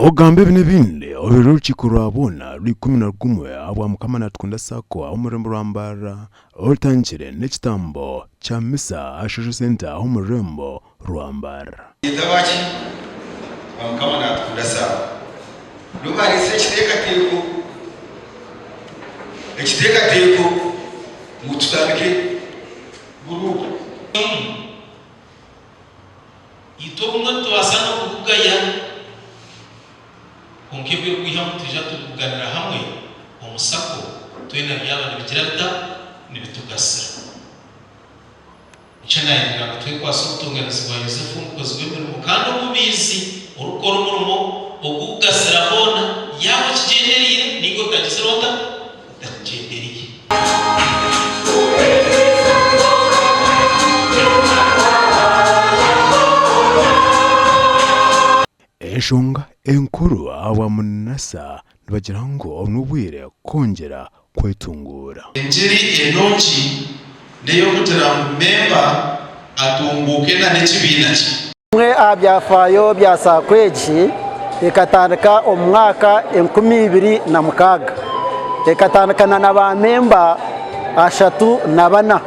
Ogambe binebinde oberurukiko rwabona ruri 11 abwa mukamana tukunda sako umurembo rwambara oltangire n'ekitambo kya misa ashusho center umurembo rwambara ndabachi mukamana tukunda sako rumari se ekiteka teko mututambike guru itonga twasana kugaya onkebyo kwihamu tujatu kuganira hamwe omusako twena byaba nibikirata nibitugasa ichana yinga twekwaso kutunganizwa Yosefu mukozwe mu kandi mubizi urukoro murumo ogugasira bona yawo kigenderire nigo tagiseronda tagigenderire eshonga enkuru aba munasa nibagira ngo nubwire kongera kwetungura injiri enonji neyo kutera memba atunguke na n'ekibina ki mwe abyafayo byasakweji ekatandika omwaka 2026 ekatandikana na ba memba 34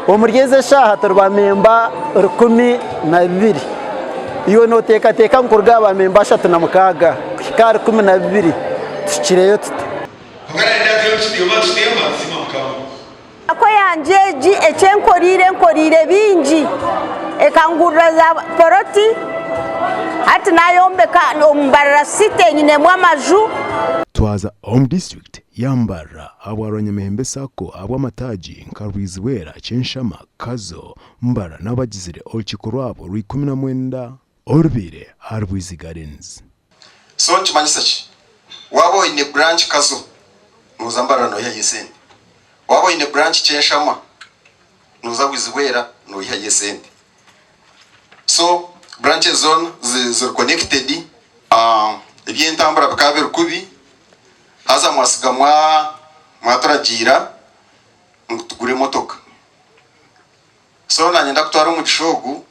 omurigeze shaha turba memba 12 iyo no teka nkurga ba memba 36 kikari 12 tukireyo tuta kugana ndatyo tutima sima mukama ako yanjeji nkorire bingi ekangurira za poroti ati nayombeka ombarara site nyine mwamaju twaza home district yambara abwaronyamehembe sako abwamataji nkarwizwera chenshama kazo mbara n'abagizire olukiko rwabo ruri 19 orbire Arbuizi Gardens so kimanyisa ki wabo ine branch kazo nuzambara no yayesende wabo ine branch chenshama nuza wizwera no yayesende so branches zone ziri connected ebyentambura bikabera kubi haza mwasiga mwaturagira tugure motoka so nanyenda kutwara mu gishogu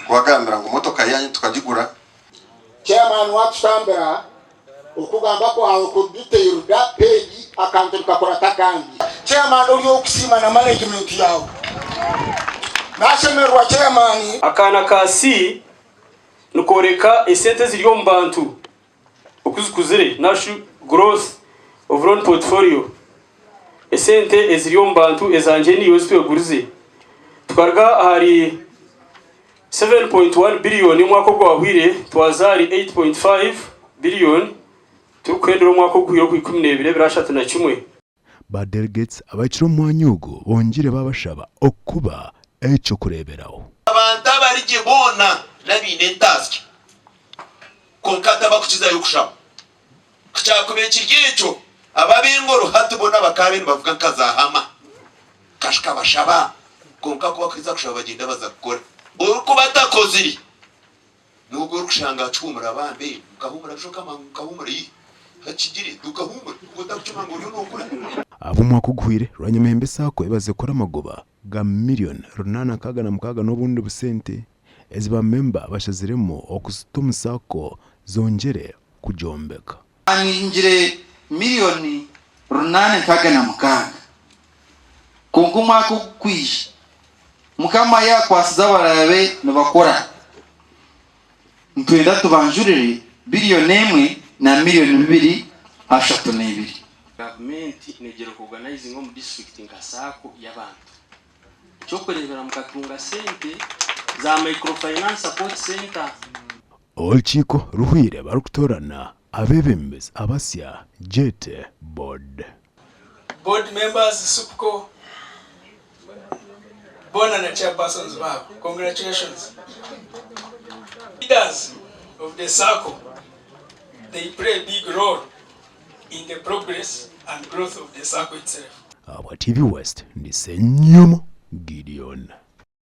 kwagambira ngo motoka yanyu tukagigura chairman watambera ukugamba ko hawo kuduteyuruda page account tukakora takambi chairman uri okusima na management yawo nashemerwa chairman akana kasi nukoreka esente ziriyo mbantu okuzikuzire nashu growth of loan portfolio esente eziriyo mbantu ezanje niyo zitwegurize tukarga hari 7.1 billion mwako gwahwire twazari 8.5 billion tukwendero mwako gwiro ku 12 birashatu na kimwe ba delegates abakiro mwanyugo bongire babashaba okuba echo kureberaho abantu abarije bona nabine task konkata bakukiza yokushaba kucyakube kiryecho ababengoro hatubona bakabeni bavuga nkazahama kashika bashaba konka kuba kriza kushaba bagenda bazakora uko batakoziri nugo rushanga cumura bambe ukahumura bishoka mukahumura yi hakigire dukahumura udakucuma ngo uyu nokura abo mwakugwire rwanyamehembe sako ibaze kora magoba ga million runana kaga na mukaga n'obundi busente eziba member bashaziremo okusituma sako zongere kujombeka aningire milioni runane kaga na mukaga kunguma kukwisha mukama yakwasiza barabe nabakora ntwenda tubanjurire billion emwe na million 2.2 government negero organizing mu district ngasako y'abantu cyo kurebera mukatunga sente za microfinance support center olchiko ruhire barukutorana abebembezi abasya jete board members supco bona na chairpersons babo congratulations leaders of the circle they play a big role in the progress and growth of the circle itself. Our TV West ni Senyumo Gideon.